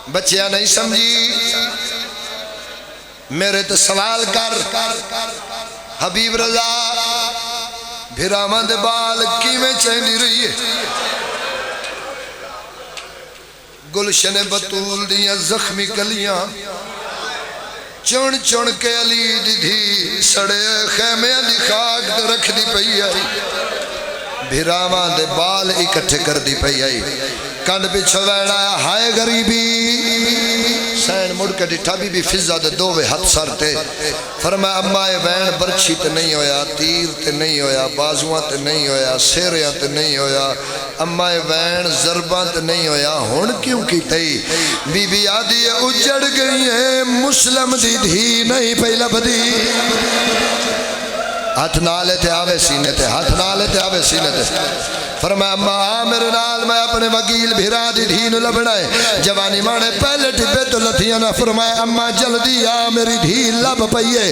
بچیاں نہیں سمجھی میرے تو سوال کر حبیب رضا بھراواں دے بال کیویں چہندی رہی ہے گلشن بطول دیاں زخمی کلیاں چون چون کے علی دی دھی سڑے خیمے دی خاک تے رکھ دی پئی آئی بھراواں دے بال اکٹھے کر دی پئی آئی کنڈ پچھو ویڑا ہائے غریبی سین مڑ کے ڈٹھا بی فضا دے دووے ہاتھ سر تے فرمایا اماں وین برچھی تے نہیں ہویا تیر تے نہیں ہویا بازوان تے نہیں ہویا سیریاں تے نہیں ہویا اماں وین ضرباں تے نہیں ہویا ہون کیوں کی تئی بی بی آدھی اجڑ گئی ہے مسلم دی دھی نہیں پہلا بدی ہاتھ نالے تے آوے سینے تے ہاتھ نالے تے آوے سینے تے فرمایا اماں میرے نال میں اپنے وکیل بھرا دی دھین لبنا ہے جوانی مانے پہلے ٹپے تو لتھیاں نہ فرمایا اماں جلدی آ میری دھین لب پئیے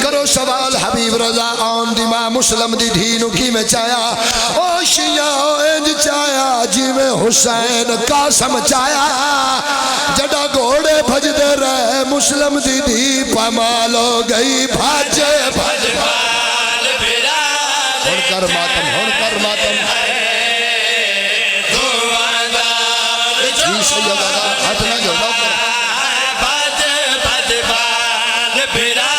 کرو سوال حبیب رضا آن دی ماں مسلم دی دھینو کی میں چایا او شیعہ انج چایا جی میں حسین قاسم چایا جڑا گھوڑے بھج دے رہے مسلم دی دھی پامال ہو گئی بھاجے بھج بال بھرا ہون کر ماتم ہاتھ نہ جو بھج بھج بال بھرا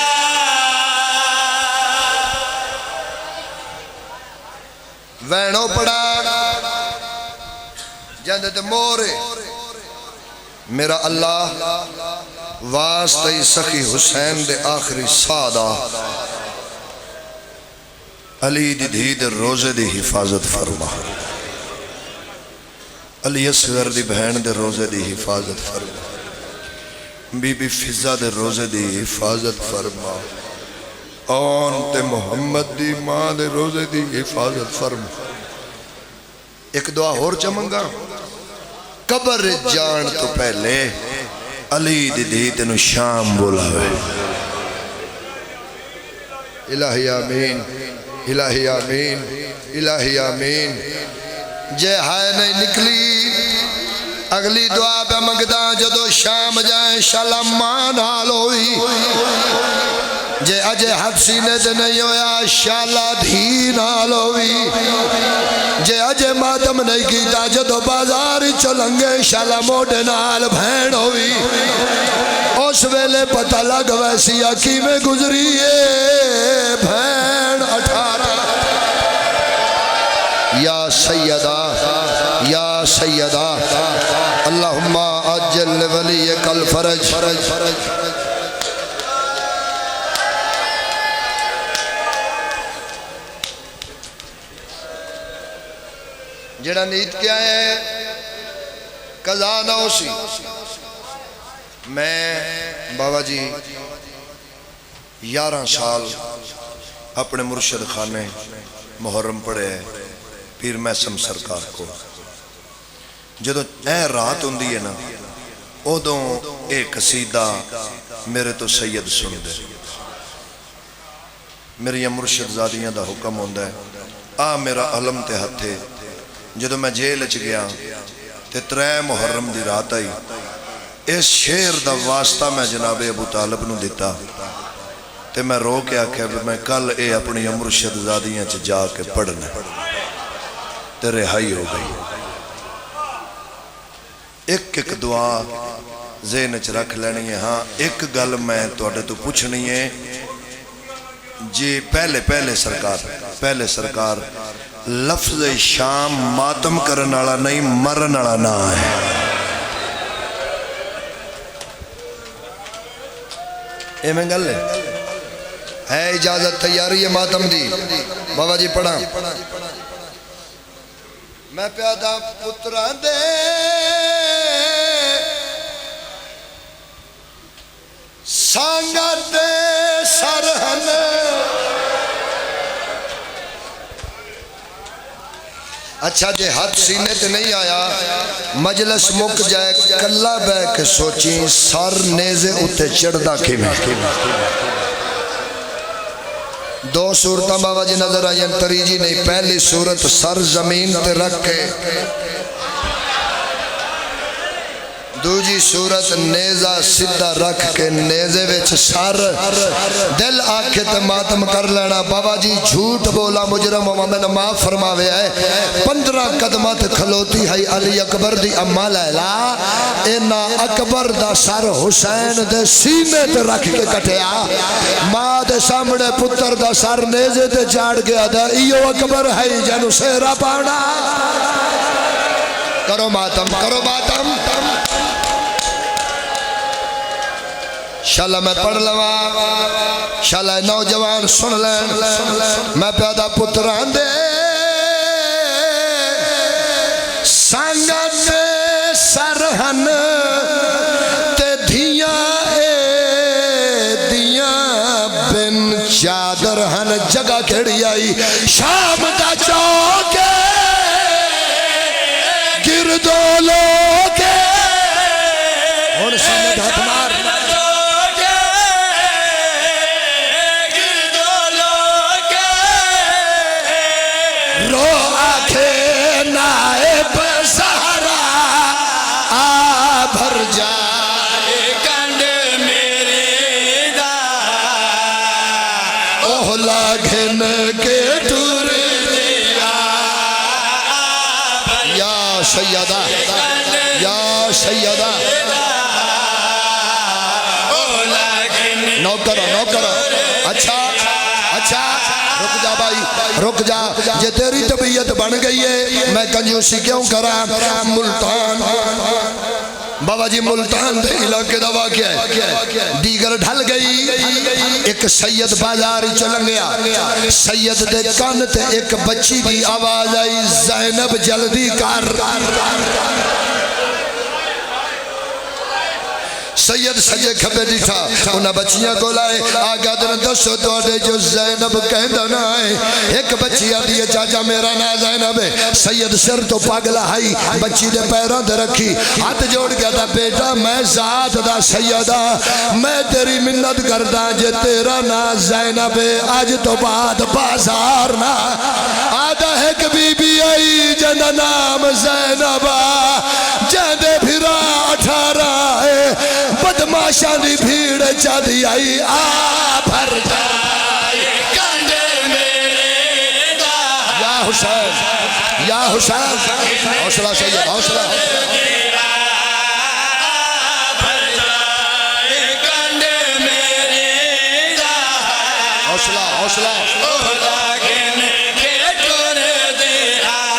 وینو پڑا جندت مورے میرا اللہ واسطے سخی حسین دے آخری سادہ علی دی دھی دے روزے دی حفاظت فرما علی اصغر دی بہن دے روزے دی حفاظت فرما بی بی فضا دے روزے دی حفاظت فرما آن تے محمد دی ماں دے روزے دی حفاظت فرما ایک دعا اور چمنگا قبر جان تو پہلے علی دی دھی تینو شام بولاوے الہی آمین الہی آمین الہی آمین جے ہائے نہیں نکلی اگلی دعا پہ مگدہ جدو شام جائیں شالا مان حال ہوئی جے اجے حد سینے دے نہیں ہویا شالا دھی نال ہوئی جے اجے ماتم نہیں کیتا جدو بازاری چلنگے شالا موڑے نال بھین ہوئی اس ویلے پتہ لگ ویسی آکی میں گزری ہے بھین 18 یا سیدہ اللہم اجل ولیک الفرج جڑا نیت کیا ہے قضا نہ ہوسی میں بابا جی 11 سال اپنے مرشد خانے محرم پڑھے پیر محسم سرکار کو جدو اے رات ہوندی ہے نا ادوں اے قصیدہ میرے تو سید سن دے میری مرشد زادیاں دا حکم ہوندا ہے آ میرا علم تے ہتھے جدو میں جیل چ گیا تے 3 محرم دی رات آئی اس شعر دا واسطہ میں جناب ابو طالب نو دیتا تے میں رو کے آکھیا میں کل اے اپنی مرشد زادیاں چ جا کے پڑھنا تے رہائی ہو گئی ایک ایک دعا ذہن چ رکھ لینی ہے ہاں ایک گل میں تواڈے تو پوچھنی ہے جی پہلے سرکار لفظ شام ماتم کرن والا نہیں مرن والا نہ ہے اے میں گل ہے اجازت تیاری ہے ماتم دی بابا جی پڑھا میں پیادا پتران دے سانگت سرہن اچھا جے ہاتھ سینے تے نہیں آیا مجلس مک جائے کلا بے کے سوچیں سر نیزے اتے چڑھدا کھیمیں 2 صورتاں بابا جی نظر آئیں تریجی نہیں پہلی صورت سر زمین تے رکھ کے دوجی صورت نیزہ سدھا رکھ کے نیزے وچ سر دل آکھے تے ماتم کر لینا بابا جی جھوٹ بولا مجرم میں معاف فرماوے ہے 15 قدمات کھلوتی ہے علی اکبر دی اما لیلا اینا اکبر دا سر حسین دے سینے تے رکھ کے کٹیا ماں دے سامنے پتر دا سر نیزے تے چاڑ گیا دا ایو اکبر ہے جنو سہرا پانا کرو ماتم شاءاللہ میں پڑھ لوا شاءاللہ نوجوان سن لین میں پیدا پتران دے سانگت سرہن تے دھیاں بن چادر ہن جگہ کھڑی آئی شام دا چوکے گردو لوکے اور سامنے دھات مار رو آنکھیں نائب سہرا آ بھر جائے کنڈ میرے دا اوہلا گھن کے ٹور دیا یا سیدہ نو کرو اچھا رک جا بھائی رک جا یہ تیری طبیعت بن گئی ہے میں کنجوسی کیوں کرا ملتان بابا جی ملتان دے علاقے دا واقعہ ہے دیگر ڈھل گئی ایک سید بازار چلن گیا سید دے کان تے ایک بچی دی آواز آئی زینب جلدی کر سید سجے کھپے دیٹھا انہاں بچیاں کو لائے آگا دن دسو دوڑے جو زینب کہندہ نہ آئے ایک بچی آدھی ہے چاچا میرا نا زینب ہے سید سر تو پاگلا ہائی بچی دے پیران دے رکھی ہاتھ جوڑ گیا تھا بیٹا میں ذات دا سیدہ میں تیری منت کردہ جے تیرا نا زینب ہے آج تو بعد بازار نا آدھا ہے کہ بی بی آئی جنہ نام زینبہ جہدے پھرا 18 ہے بدماشان دی بھیڑ چاہدی آئی آ بھر جائے کنڈ میرے دا یا حسین حوصلہ سید حوصلہ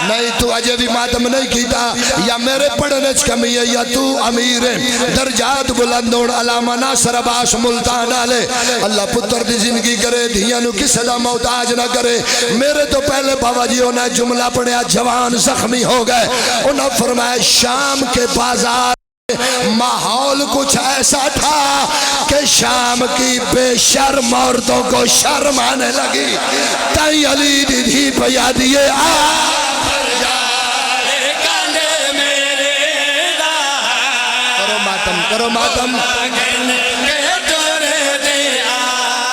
نہیں تو اجے بھی ماتم نہیں کیتا یا میرے پڑھنے کمی ہے یا تو امیر ہے درجات بلندون علامہ ناصر عباس ملتان آلے اللہ پتر دی زندگی کرے دھیانو کسی دا محتاج نہ کرے میرے تو پہلے بابا جی انہیں جملہ پڑھیا جوان زخمی ہو گئے انہوں فرمایا شام کے بازار ماحول کچھ ایسا تھا کہ شام کی بے شرم عورتوں کو شرم آنے لگی تائی علی دی دھی پیا دیئے کرو ماتم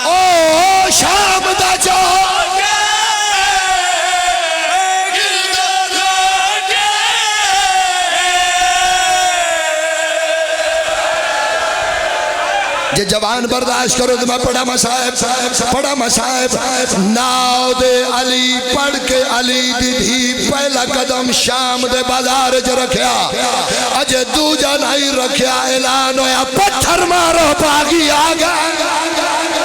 او شام دا چوک یہ جوان برداشت کرو تو میں پڑھا مسائب ناؤ دے علی پڑھ کے علی دی دھی پہلا قدم شام دے بازار جو رکھیا اجے دوجہ نہیں رکھیا اعلان ہویا پتھر مارو باغی آگا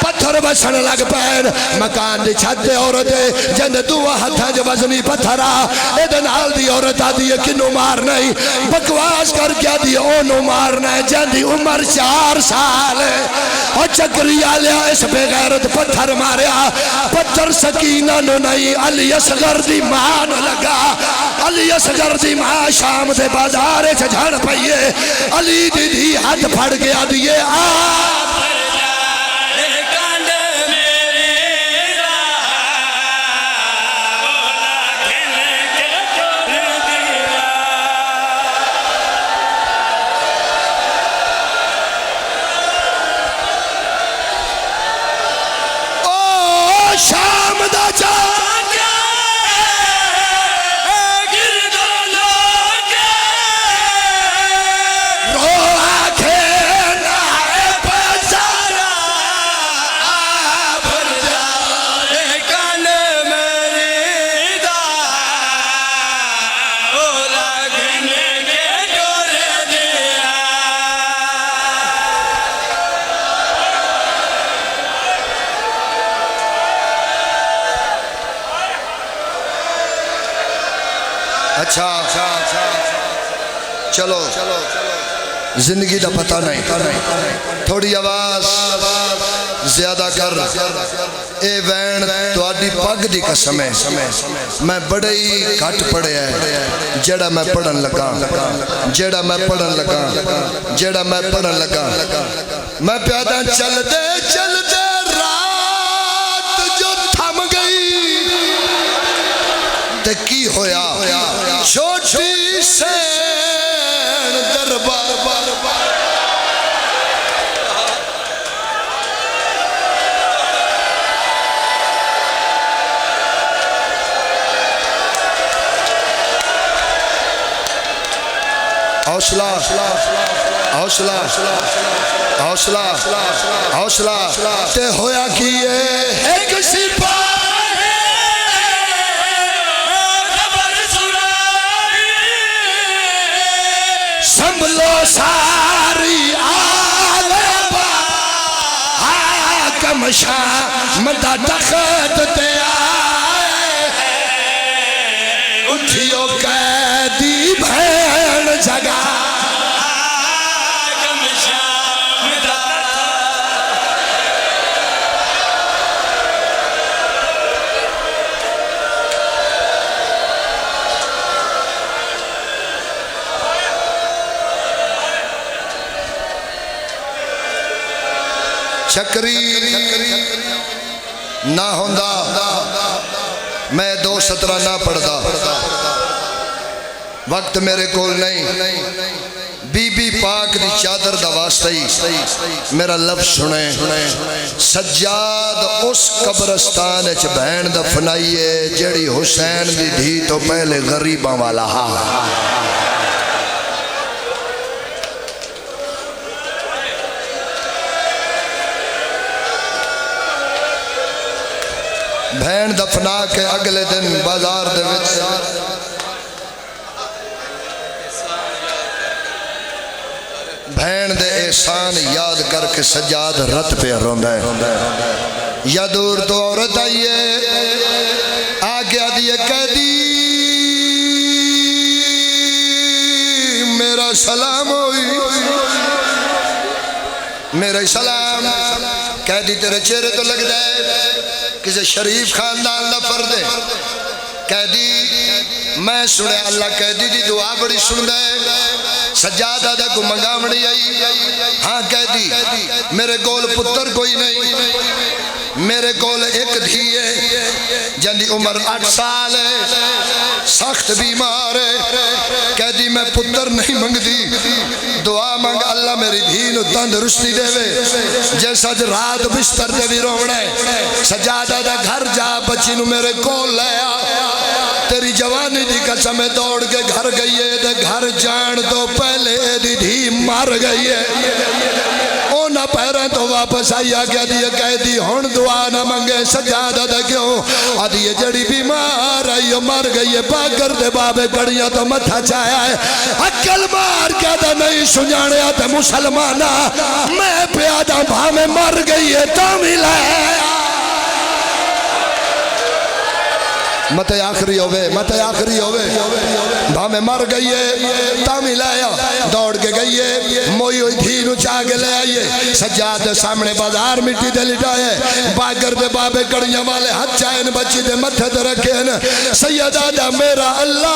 پتھر بسن لگ پین مکان دی چھتے عورتے جند دعا ہتھا جو وزنی پتھرا ایدن حال دی عورتا دیئے کنو مار نہیں بکواس کر کیا دیئے اونو مار نہیں جندی عمر 4 سال اور چکری آلیا اس بے غیرت پتھر ماریا پتھر سکینہ نو نہیں علی اصغر دی مان لگا علی اصغر دی ماں شام دے بازارے سے جھڑ پئیے علی دی دی ہاتھ پھڑ گیا دیئے شام دا چاک گردو لوگ رو اچھا چلو زندگی دا پتہ نہیں، تھوڑی آواز زیادہ کر. اے وین تواڈی پگ دی قسم ہے، میں بڑے ہی گھٹ پڑھیا ہے. جیڑا میں پڑھن لگا میں پیادا چل دے رات جو تھم گئی تے کی ہویا چھوٹی سین دربار حوصلہ تے ہویا کیے ایک سپاہی خبر سنائی سنبھلو ساری آل حاکم شام دا تخت تے آئے اٹھیو قیدی بھین جگہ چکری نہ ہوندا میں 2:17 نہ پڑھدا. وقت میرے کول نہیں. بی بی پاک دی چادر دا واسطہ ہی میرا لفظ سنے. سجاد اس قبرستان اچ بہن دفنائی ہے جڑی حسین دی دھی تو پہلے غریباں والا ہا. بہن دفنا کے اگلے دن بازار دے وچ بہن دے احسان یاد کر کے سجاد رت پہ روندا ہے. یا دور تو عورت آئیے آگے آدھیے قیدی میرا سلام ہوئی میرا سلام. قیدی تیرے چہرے تو لگ جائے کسی شریف خاندان دا فرد ہے. قیدی میں سنے اللہ قیدی دی دعا بڑی سن دے. سجادہ دا کو منگامڑی آئی. ہاں قیدی میرے کول پتر کوئی نہیں، میرے کول ایک دھی ہے جندی عمر 8 سال ہے، سخت بیمار ہے. قیدی میں پتر نہیں منگ دی، دعا منگ اللہ میری دھی نو تندرستی دے وے جیسا رات بستر دے بھی رونا ہے. سجادہ دا گھر جا بچی نو میرے کول لے آ. تیری جوانی دی قسم دوڑ کے گھر گئی ہے دے گھر جان تو پہلے دی دھی مار گئی ہے. او نہ پیریں تو واپس آئی آگیا دیئے قیدی ہون دعا نہ منگے. سجادہ دا کیوں آدھی جڑی بیمار آئی مر گئی ہے پاکر دے بابے گڑیاں تو متھا چاہیا ہے. عقل مار کیا دا نہیں سنجانے آتے مسلمانہ میں پیادہ بھا میں مر گئی ہے تامیل ہے. متے آخری ہوئے بھا میں مر گئی ہے تامی لایا دوڑ کے گئی ہے موئی ہوئی دھی نو چاہ کے لے آئیے. سجاد سامنے بازار مٹی دے لٹائے باگر دے بابے کڑیاں والے ہاتھ چاہن بچی دے متھے دے رکھیں. سیدہ دا میرا اللہ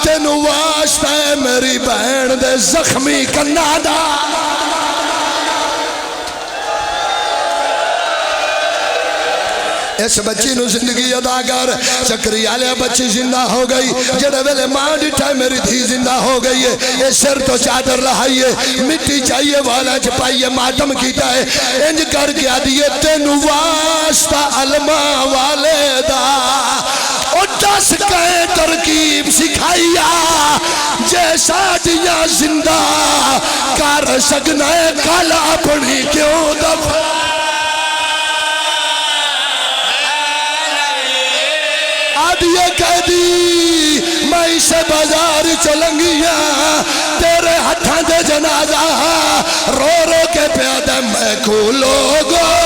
تینو واسطہ ہے میری بہن دے زخمی کنا دا. اس بچی نو زندگی ادا کر. چکری آلے بچی زندہ ہو گئی جڑے ویلے ماں ڈٹھائے میری دھی زندہ ہو گئی ہے. یہ سر تو چادر لہائیے مٹی چاہیے والا چپائیے ماتم کیتا ہے. انج کر کے آدھیے تینو واسطہ علمہ والے دا اور 10 کہیں ترکیب سکھائیا جیسا دیا زندہ کر سکنا ہے کل اپنی کیوں دفع. آدھیے قیدی میں اسے بازار چلنگیاں تیرے ہتھاں دے جنازہ رو رو کے پیادہ میں کو لوگوں